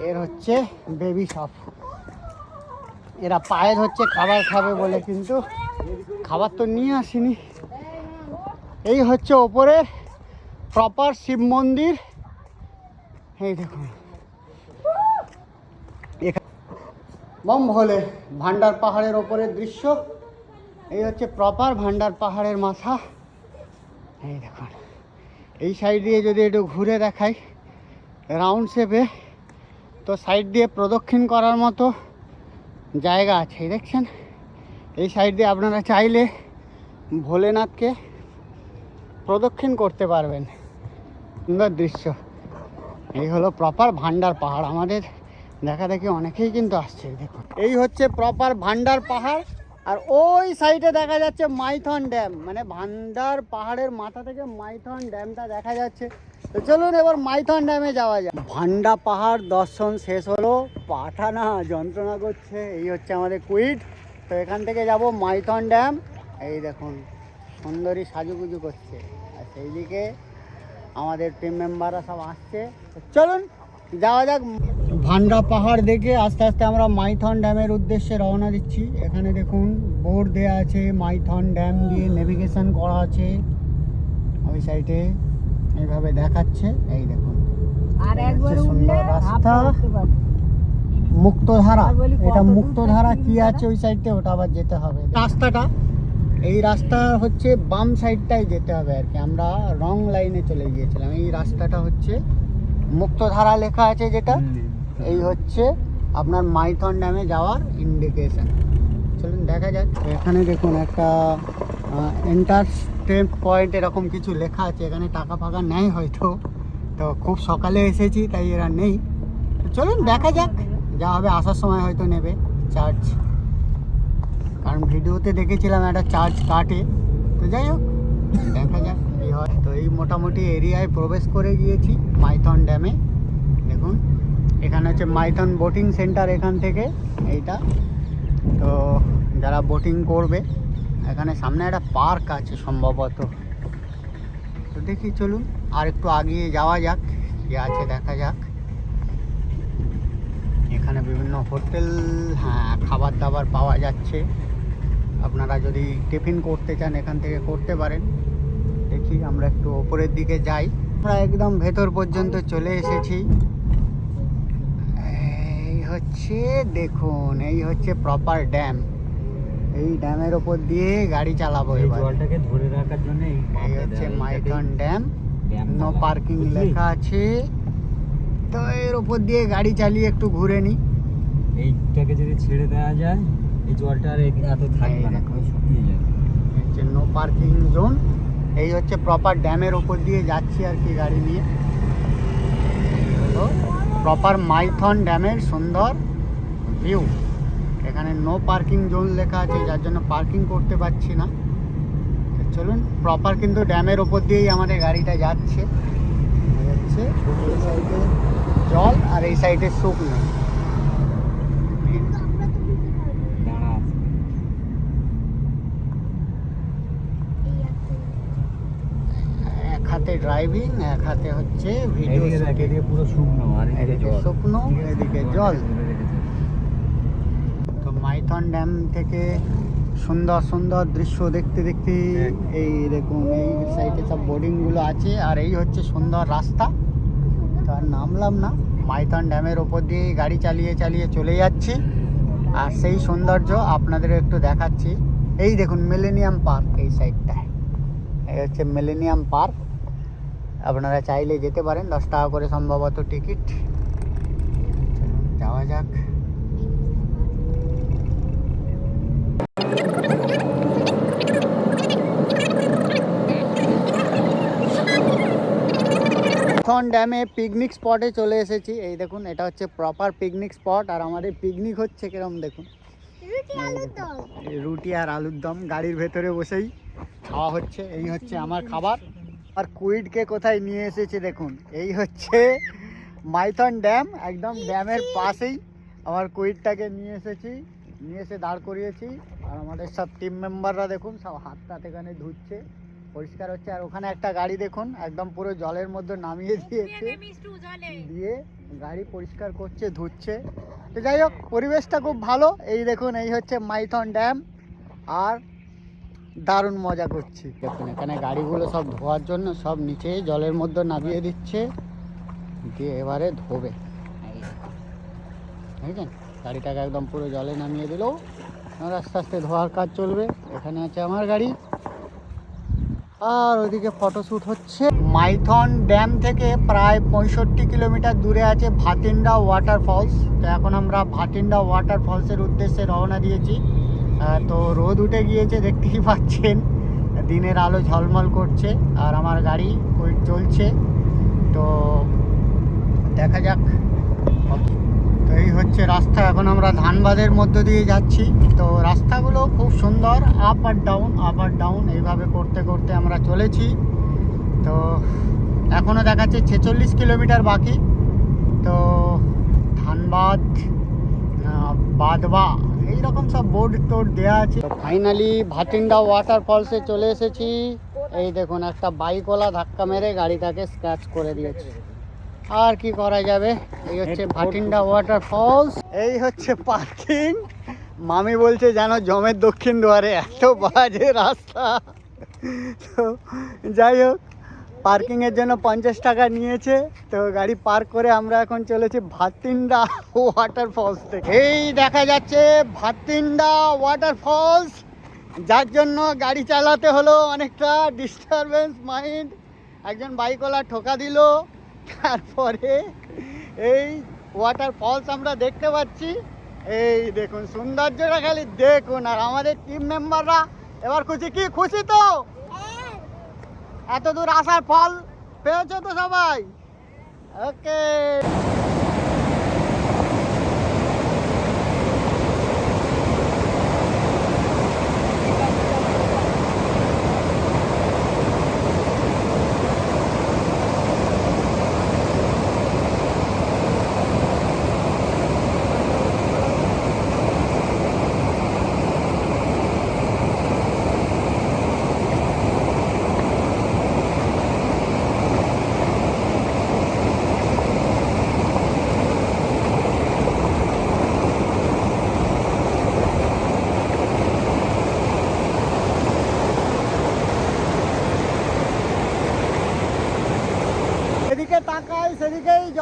এর হচ্ছে বেবি শপ, এরা পায়ের হচ্ছে খাবার খাবে বলে, কিন্তু খাবার তো নিয়ে আসিনি। এই হচ্ছে ওপরে প্রপার শিব মন্দির। এই দেখুন বম ভোলে ভান্ডার পাহাড়ের ওপরের দৃশ্য। এই হচ্ছে প্রপার ভান্ডার পাহাড়ের মাথা। এই দেখুন এই সাইড দিয়ে যদি একটু ঘুরে দেখাই রাউন্ড শেপে, তো সাইড দিয়ে প্রদক্ষিণ করার মতো জায়গা আছে। দেখছেন এই সাইড দিয়ে আপনারা চাইলে ভোলেনাথকে প্রদক্ষিণ করতে পারবেন। সুন্দর দৃশ্য। এই হলো প্রপার ভান্ডার পাহাড়। আমাদের দেখা দেখি অনেকেই কিন্তু আসছে। দেখুন এই হচ্ছে প্রপার ভান্ডার পাহাড়, আর ওই সাইডে দেখা যাচ্ছে মাইথন ড্যাম। মানে ভান্ডার পাহাড়ের মাথা থেকে মাইথন ড্যামটা দেখা যাচ্ছে। তো চলুন এবার মাইথন ড্যামে যাওয়া যায়। ভান্ডার পাহাড় দর্শন শেষ হলো, পাটা না যন্ত্রণা করছে। এই হচ্ছে আমাদের কুইট। তো এখান থেকে যাব মাইথন ড্যাম। এই দেখুন সুন্দরী সাজুগুজু করছে, আর সেই দিকে আমাদের টিম মেম্বাররা সব আসছে। চলুন যাওয়া যাক। ভান্ডা পাহাড় দেখে আস্তে আস্তে আমরা মাইথন ড্যামের উদ্দেশ্যে রওনা দিচ্ছি। এখানে দেখুন বোর্ড দেওয়া আছে, মাইথন ড্যাম দিয়ে নেভিগেশন করা আছে। ওই সাইডে এইভাবে দেখাচ্ছে। এই দেখুন সুন্দর রাস্তা, মুক্তধারা। এটা মুক্তধারা কি আছে ওই সাইডে, ওটা আবার যেতে হবে। রাস্তাটা এই রাস্তা হচ্ছে বাম সাইডটাই যেতে হবে আর কি, আমরা রং লাইনে চলে গিয়েছিলাম। এই রাস্তাটা হচ্ছে মুক্তধারা লেখা আছে যেটা, এই হচ্ছে আপনার মাইথন ড্যামে যাওয়ার ইন্ডিকেশন। চলুন দেখা যাক। এখানে দেখুন একটা এন্টার স্টেপ পয়েন্ট এরকম কিছু লেখা আছে। এখানে টাকা ফাঁকা নেয় হয়তো, তো খুব সকালে এসেছি তাই এরা নেই। চলুন দেখা যাক, যা হবে আসার সময় হয়তো নেবে চার্জ, কারণ ভিডিওতে দেখেছিলাম একটা চার্জ কাটে। তো যাই হোক দেখা যাক কী হয়। তো এই মোটামুটি এরিয়ায় প্রবেশ করে গিয়েছি মাইথন ড্যামে। দেখুন এখানে হচ্ছে মাইথন বোটিং সেন্টার, এখান থেকে এইটা। তো যারা বোটিং করবে, এখানে সামনে একটা পার্ক আছে সম্ভবত। তো দেখি চলুন আর একটু আগিয়ে যাওয়া যাক, কী আছে দেখা যাক। এখানে বিভিন্ন হোটেল, হ্যাঁ খাবার দাবার পাওয়া যাচ্ছে। আপনারা যদি টিফিন করতে চান এখান থেকে করতে পারেন। দেখি আমরা একটু ওপরের দিকে যাই, আমরা একদম ভেতর পর্যন্ত চলে এসেছি। এই হচ্ছে দেখুন, এই হচ্ছে প্রপার ড্যাম। এই ড্যামের ওপর দিয়ে গাড়ি চালাবো এবার। জলটাকে ধরে রাখার জন্য এই হচ্ছে মাইথন ড্যাম, নো পার্কিং লেখা আছে। তো এর ওপর দিয়ে গাড়ি চালিয়ে একটু ঘুরে নি। এইটাকে যদি ছেড়ে দেওয়া যায় এই জলটা আর এত থাকবে না, শুকিয়ে যাবে। হচ্ছে নো পার্কিং জোন। এই হচ্ছে প্রপার ড্যামের ওপর দিয়ে যাচ্ছি আর কি গাড়ি নিয়ে। প্রপার মাইথন ড্যামের সুন্দর ভিউ। এখানে নো পার্কিং জোন লেখা আছে, যার জন্য পার্কিং করতে পারছি না। চলুন, প্রপার কিন্তু ড্যামের ওপর দিয়েই আমাদের গাড়িটা যাচ্ছে। যাচ্ছে এই সাইডে জল আর এই সাইডে শুকনো। এক হাতে ড্রাইভিং, এক হাতে হচ্ছে ভিডিও। পুরো শুকনো আর এদিকে শুকনো, এদিকে জল। তো মাইথন ড্যাম থেকে সুন্দর সুন্দর দৃশ্য দেখতে দেখতে এই দেখুন এই সাইডে সব বোর্ডিংগুলো আছে। আর এই হচ্ছে সুন্দর রাস্তা। তার নামলাম না, মাইথন ড্যামের ওপর দিয়ে গাড়ি চালিয়ে চালিয়ে চলে যাচ্ছি। আর সেই সৌন্দর্য আপনাদের একটু দেখাচ্ছি। এই দেখুন মিলেনিয়াম পার্ক, এই সাইডটায় এই হচ্ছে মিলেনিয়াম পার্ক। আপনারা চাইলে যেতে পারেন, 10 টাকা করে সম্ভবত টিকিট। যাওয়া যাক। মাইথন ড্যামে পিকনিক স্পটে চলে এসেছি। এই দেখুন, এটা হচ্ছে প্রপার পিকনিক স্পট। আর আমাদের পিকনিক হচ্ছে কিরম দেখুন, রুটি আর আলুর দম গাড়ির ভেতরে বসেই খাওয়া হচ্ছে। এই হচ্ছে আমার খাবার। আর কুইডকে কোথায় নিয়ে এসেছে দেখুন, এই হচ্ছে মাইথন ড্যাম, একদম ড্যামের পাশেই আমার কুইডটাকে নিয়ে এসেছি, নিয়ে এসে দাঁড় করিয়েছি। আর আমাদের সব টিম মেম্বাররা দেখুন সব হাত টাত এখানে ধুচ্ছে, পরিষ্কার হচ্ছে। আর ওখানে একটা গাড়ি দেখুন একদম পুরো জলের মধ্যে নামিয়ে দিয়েছে, দিয়ে গাড়ি পরিষ্কার করছে, ধুচ্ছে। তো যাই হোক, পরিবেশটা খুব ভালো। এই দেখুন, এই হচ্ছে মাইথন ড্যাম। আর দারুণ মজা করছি। দেখুন এখানে গাড়িগুলো সব ধোয়ার জন্য সব নিচে জলের মধ্যে নামিয়ে দিচ্ছে, দিয়ে এবারে ধোবে। বুঝলেন, গাড়িটাকে একদম পুরো জলে নামিয়ে দিল। আর আস্তে আস্তে ধোয়ার কাজ চলবে। এখানে আছে আমার গাড়ি, আর ওইদিকে ফটোশ্যুট হচ্ছে। মাইথন ড্যাম থেকে প্রায় 65 কিলোমিটার দূরে আছে ভাতিন্ডা ওয়াটারফলস। তো এখন আমরা ভাতিন্ডা ওয়াটারফলসের উদ্দেশ্যে রওনা দিয়েছি। তো রোদ উঠে গিয়েছে, দেখতেই পাচ্ছেন দিনের আলো ঝলমল করছে। আর আমার গাড়ি কুইক চলছে, তো দেখা যাক। তো এই হচ্ছে রাস্তা। এখন আমরা ধানবাদের মধ্য দিয়ে যাচ্ছি। তো রাস্তাগুলো খুব সুন্দর, আপ আর ডাউন এইভাবে করতে করতে আমরা চলেছি। তো এখনও দেখাচ্ছে 46 কিলোমিটার বাকি। তো ধানবাদ, বাদবা এইরকম সব বোর্ড টোর্ড দেওয়া আছে। তো ফাইনালি ভাতিন্ডা ওয়াটারফলসে চলে এসেছি। এই দেখুন, একটা বাইকওয়ালা ধাক্কা মেরে গাড়িটাকে স্ক্র্যাচ করে দিয়েছে। আর কি করা যাবে। এই হচ্ছে ভাতিন্ডা ওয়াটারফলস, এই হচ্ছে পার্কিং। মামি বলছে যেন জমের দক্ষিণ দুয়ারে, এত বাজে রাস্তা। তো যাই হোক, পার্কিংয়ের জন্য 50 টাকা নিয়েছে। তো গাড়ি পার্ক করে আমরা এখন চলেছি ভাতিন্ডা ওয়াটারফলস থেকে। এই দেখা যাচ্ছে ভাতিন্ডা ওয়াটারফলস, যার জন্য গাড়ি চালাতে হলো অনেকটা ডিস্টারবেন্স মাইন্ড। একজন বাইকওয়ালা ঠোকা দিল, তারপরে এই ওয়াটারফলস আমরা দেখতে পাচ্ছি। এই দেখুন সৌন্দর্যটা খালি দেখুন। আর আমাদের টিম মেম্বাররা এবার খুশি তো, এত দূর আসার ফল পেয়েছো তো সবাই। ওকে।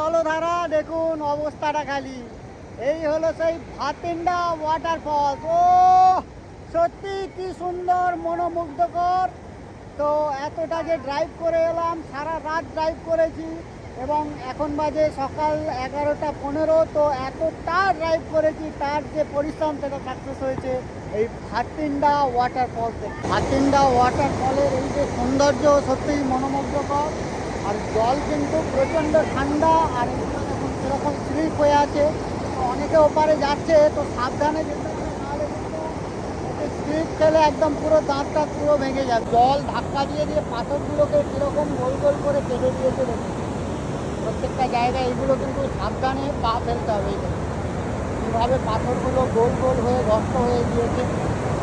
জলধারা, দেখুন অবস্থাটা খালি। এই হলো সেই ভাতিন্ডা ওয়াটারফলস। ও সত্যি কি সুন্দর, মনোমুগ্ধকর। তো এতটা যে ড্রাইভ করে এলাম, সারা রাত ড্রাইভ করেছি এবং এখন বাজে সকাল 11টা 15। তো এতটা ড্রাইভ করেছি, তার যে পরিশ্রম সেটা সাকসেস হয়েছে এই ভাতিন্ডা ওয়াটারফলস। ভাতিন্ডা ওয়াটারফলের এই যে সৌন্দর্য সত্যিই মনোমুগ্ধকর। আর জল কিন্তু প্রচণ্ড ঠান্ডা, আর এগুলো দেখুন সেরকম স্লিপ হয়ে আছে। তো অনেকে ওপারে যাচ্ছে, তো সাবধানে যেতে হবে, নাহলে কিন্তু স্লিপ খেলে একদম পুরো দাঁতটা পুরো ভেঙে যাবে। জল ধাক্কা দিয়ে দিয়ে পাথরগুলোকে কীরকম গোল গোল করে কেটে দিয়েছে দেখুন প্রত্যেকটা জায়গায়। এগুলো কিন্তু সাবধানে পা ফেলতে হবে। কীভাবে পাথরগুলো গোল গোল হয়ে গর্ত হয়ে গিয়েছে।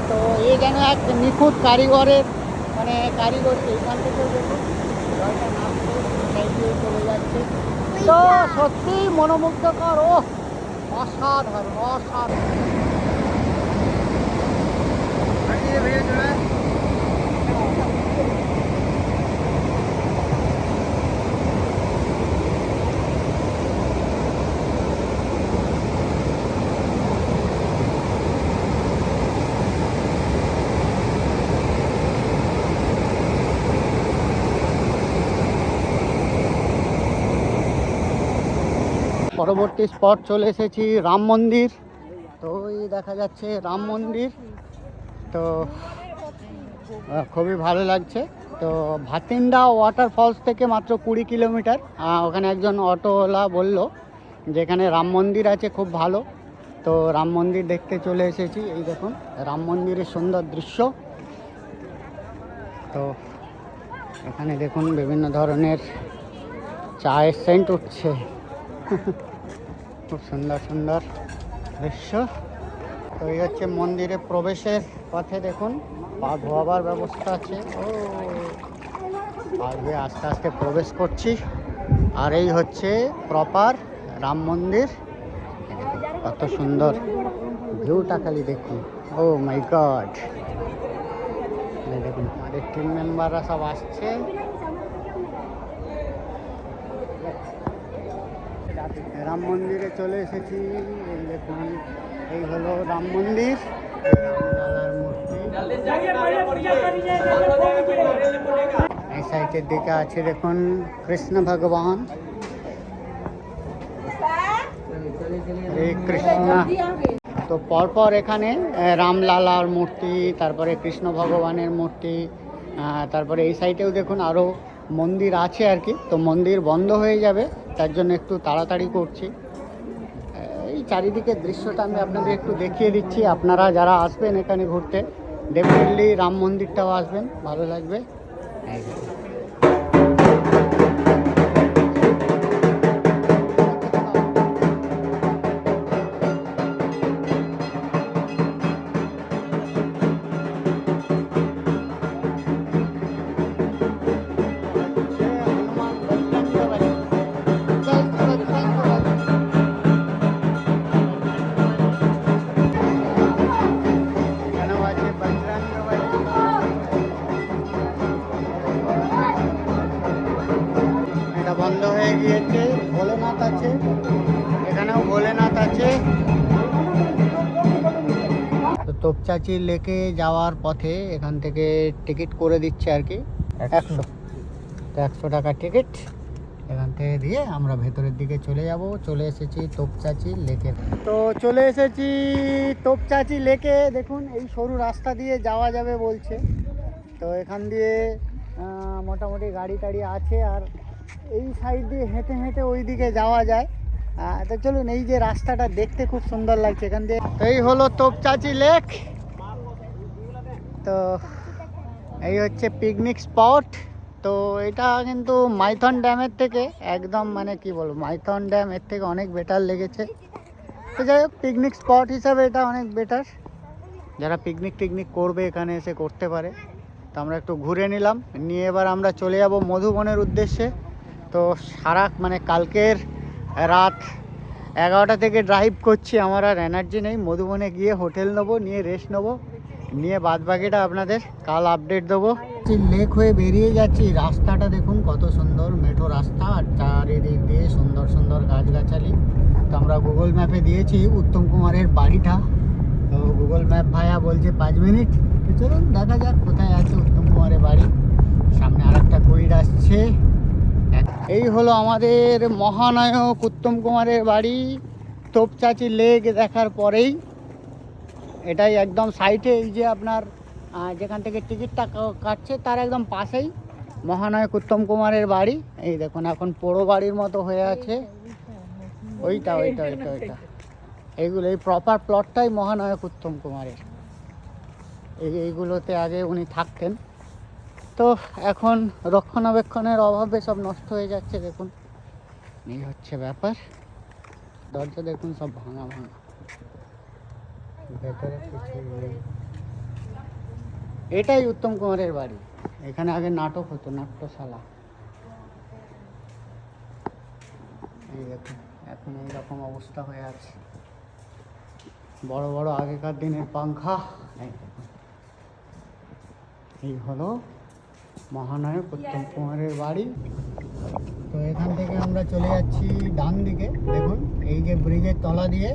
তো এ যেন এক নিখুঁত কারিগরের মানে কারিগরি। এইখান থেকে দেখুন জলটা নামছে, সাইড দিয়ে চলে যাচ্ছে। তো সত্যিই মনোমুগ্ধকর। ও অসাধারণ অসাধারণ। পরবর্তী স্পট চলে এসেছি রাম মন্দির। তো এই দেখা যাচ্ছে রাম মন্দির। তো খুবই ভালো লাগছে। তো ভাতিন্ডা ওয়াটারফলস থেকে মাত্র 20 কিলোমিটার। ওখানে একজন অটোওয়ালা বলল যেখানে রাম মন্দির আছে খুব ভালো। তো রাম মন্দির দেখতে চলে এসেছি। এই দেখুন রাম মন্দিরের সুন্দর দৃশ্য। তো এখানে দেখুন বিভিন্ন ধরনের চায়ের সেন্ট উঠছে। খুব সুন্দর সুন্দর দৃশ্য। তো এই হচ্ছে মন্দিরে প্রবেশের পথে দেখুন পা ধোয়াবার ব্যবস্থা আছে। ও আগে আস্তে আস্তে প্রবেশ করছি। আর এই হচ্ছে প্রপার রাম মন্দির। কত সুন্দর ভিউটা খালি দেখুন। ও মাই গড, দেখুন আমাদের টিম মেম্বাররা সব আসছে। রাম মন্দিরে চলে এসেছি। এই দেখুন এই হলো রাম মন্দির। রামলালার মূর্তি। এই সাইডের দিকে আছে দেখুন কৃষ্ণ ভগবান। এই কৃষ্ণ। তো পরপর এখানে রামলালার মূর্তি, তারপরে কৃষ্ণ ভগবানের মূর্তি, তারপরে এই সাইডেও দেখুন আরও মন্দির আছে আর কি। তো মন্দির বন্ধ হয়ে যাবে, তার জন্য একটু তাড়াতাড়ি করছি। এই চারিদিকের দৃশ্যটা আমি আপনাদের একটু দেখিয়ে দিচ্ছি। আপনারা যারা আসবেন এখানে ঘুরতে, ডেফিনেটলি রাম মন্দিরটাও আসবেন, ভালো লাগবে। বন্ধ হয়ে গিয়েছে। ভোলেনাথ আছে, এখানেও ভোলেনাথ আছে। তো তোপচাচি লেকে যাওয়ার পথে এখান থেকে টিকিট করে দিচ্ছে আর কি 100। তো 100 টাকা টিকিট এখান থেকে দিয়ে আমরা ভেতরের দিকে চলে যাব। চলে এসেছি তোপচাচি লেকে। তো চলে এসেছি তোপচাচি লেকে। দেখুন এই সরু রাস্তা দিয়ে যাওয়া যাবে বলছে। তো এখান দিয়ে মোটামুটি গাড়ি টাড়ি আছে। আর এই সাইড দিয়ে হেঁটে হেঁটে ওই দিকে যাওয়া যায়। তো চলুন, এই যে রাস্তাটা দেখতে খুব সুন্দর লাগছে এখান দিয়ে। এই হলো তোপচাচি লেক। তো এই হচ্ছে পিকনিক স্পট। তো এটা কিন্তু মাইথন ড্যামের থেকে একদম মানে কি বলবো, মাইথন ড্যাম এর থেকে অনেক বেটার লেগেছে। তো যাই হোক, পিকনিক স্পট হিসাবে এটা অনেক বেটার। যারা পিকনিক টিকনিক করবে এখানে এসে করতে পারে। তো আমরা একটু ঘুরে নিলাম, নিয়ে এবার আমরা চলে যাব মধুবনের উদ্দেশ্যে। তো সারা মানে কালকের রাত 11টা থেকে ড্রাইভ করছি, আমার আর এনার্জি নেই। মধুবনে গিয়ে হোটেল নেবো, নিয়ে রেস্ট নেবো, নিয়ে বাদবাকিটা আপনাদের কাল আপডেট দেবো। তোপচাচির লেক হয়ে বেরিয়ে যাচ্ছি। রাস্তাটা দেখুন কত সুন্দর, মেঠো রাস্তা, আর চারিদিক দিয়ে সুন্দর সুন্দর গাছগাছালি। তো আমরা গুগল ম্যাপে দিয়েছি উত্তম কুমারের বাড়িটা, তো গুগল ম্যাপ ভাইয়া বলছে 5 মিনিট। তো চলুন দেখা যাক কোথায় আছে উত্তম কুমারের বাড়ি। সামনে আর একটা কুইড আসছে। এই হলো আমাদের মহানায়ক উত্তম কুমারের বাড়ি। তোপচাচি লেক দেখার পরেই এটাই একদম সাইটে, এই যে আপনার যেখান থেকে টিকিটটা কাটছে তার একদম পাশেই মহানায়ক উত্তম কুমারের বাড়ি। এই দেখুন এখন পোড়ো বাড়ির মতো হয়ে আছে, ওইটা ওইটা ওইটা ওইটা এইগুলো, এই প্রপার প্লটটাই মহানায়ক উত্তম কুমারের। এইগুলোতে আগে উনি থাকতেন, তো এখন রক্ষণাবেক্ষণের অভাবে সব নষ্ট হয়ে যাচ্ছে। দেখুন এই হচ্ছে ব্যাপার। দরজা দেখুন সব ভাঙা ভাঙা, ভেতরে কিছু নেই। এটাই উত্তম কুমারের বাড়ি। এখানে আগে নাটক হতো, নাট্যশালা। এই দেখুন এখন এইরকম অবস্থা হয়ে আছে। বড় বড় আগেকার দিনের পাংখা। এই হলো মহানায়ক উত্তম কুমারের বাড়ি। তো এখান থেকে আমরা চলে যাচ্ছি ডান দিকে। দেখুন এই যে ব্রিজের তলা দিয়ে,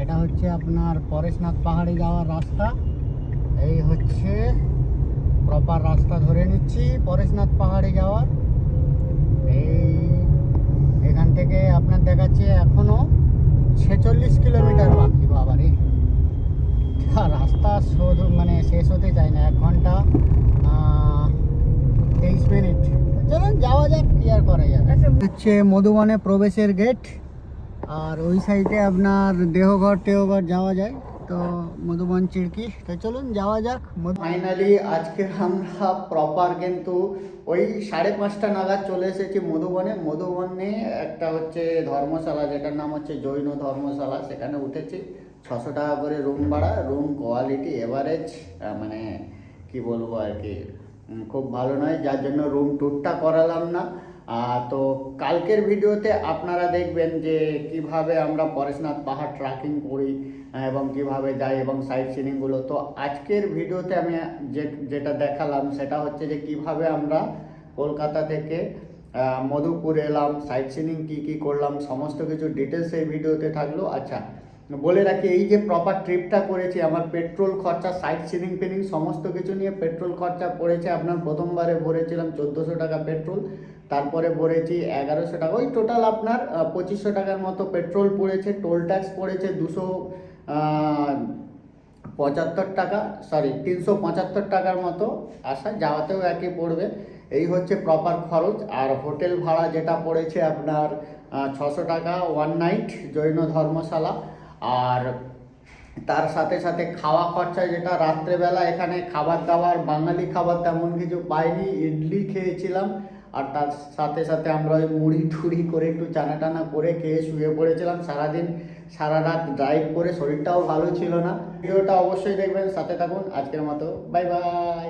এটা হচ্ছে আপনার পরেশনাথ পাহাড়ে যাওয়ার রাস্তা। এই হচ্ছে প্রপার রাস্তা ধরে নিচ্ছি পরেশনাথ পাহাড়ে যাওয়ার। এই এখান থেকে আপনার দেখাচ্ছে এখনো 46 কিলোমিটার বাকি। বাবারে, রাস্তা মানে শেষ হতে চায় না। 1 ঘন্টা 23 মিনিট। চলুন যাওয়া যাক, কি আর করা যাবে। হচ্ছে মধুবনে প্রবেশের গেট, আর ওই সাইডে আপনার দেহঘর টেহঘর যাওয়া যায়। তো মধুবন চিড়কি, তো চলুন যাওয়া যাক। ফাইনালি আজকে আমরা প্রপার কিন্তু ওই 5:30 নাগাদ চলে এসেছি মধুবনে। মধুবনে একটা হচ্ছে ধর্মশালা, যেটার নাম হচ্ছে জৈন ধর্মশালা, সেখানে উঠেছি। 600 টাকা করে রুম ভাড়া, রুম কোয়ালিটি এভারেজ, মানে কি বলবো আর কি, খুব ভালো নয়, যার জন্য রুম ট্যুরটা করালাম না। তো কালকের ভিডিওতে আপনারা দেখবেন যে কিভাবে আমরা পরেশনাথ পাহাড় ট্রেকিং করি এবং কিভাবে যাই এবং সাইট সিনিংগুলো। তো আজকের ভিডিওতে আমি যেটা দেখালাম সেটা হচ্ছে যে কিভাবে আমরা কলকাতা থেকে মধুপুর এলাম, সাইট সিনিং কী কী করলাম, সমস্ত কিছু ডিটেলস এই ভিডিওতে থাকলো। আচ্ছা বলে রাখি, এই যে প্রপার ট্রিপটা করেছি, আমার পেট্রোল খরচা, সাইট সিনিং ফিনিং সমস্ত কিছু নিয়ে পেট্রোল খরচা পড়েছে আপনার, প্রথমবারে ভরেছিলাম 1400 টাকা পেট্রোল, তারপরে ভরেছি 1100 টাকা, ওই টোটাল আপনার 2500 টাকার মতো পেট্রোল পড়েছে। টোল ট্যাক্স পড়েছে 275 টাকা, সরি 375 টাকার মতো, আসা যাওয়াতেও একই পড়বে। এই হচ্ছে প্রপার খরচ। আর হোটেল ভাড়া যেটা পড়েছে আপনার 600 টাকা 1 নাইট জৈন ধর্মশালা। আর তার সাথে সাথে খাওয়া খরচা, যেটা রাত্রেবেলা এখানে খাবার দাবার বাঙালি খাবার তেমন কিছু পাইনি, ইডলি খেয়েছিলাম। আর তার সাথে সাথে আমরা ওই মুড়ি টুড়ি করে একটু চানা টানা করে খেয়ে শুয়ে পড়েছিলাম। সারাদিন সারা রাত ড্রাইভ করে শরীরটাও ভালো ছিল না। ভিডিওটা অবশ্যই দেখবেন, সাথে থাকুন। আজকের মতো বাই বাই।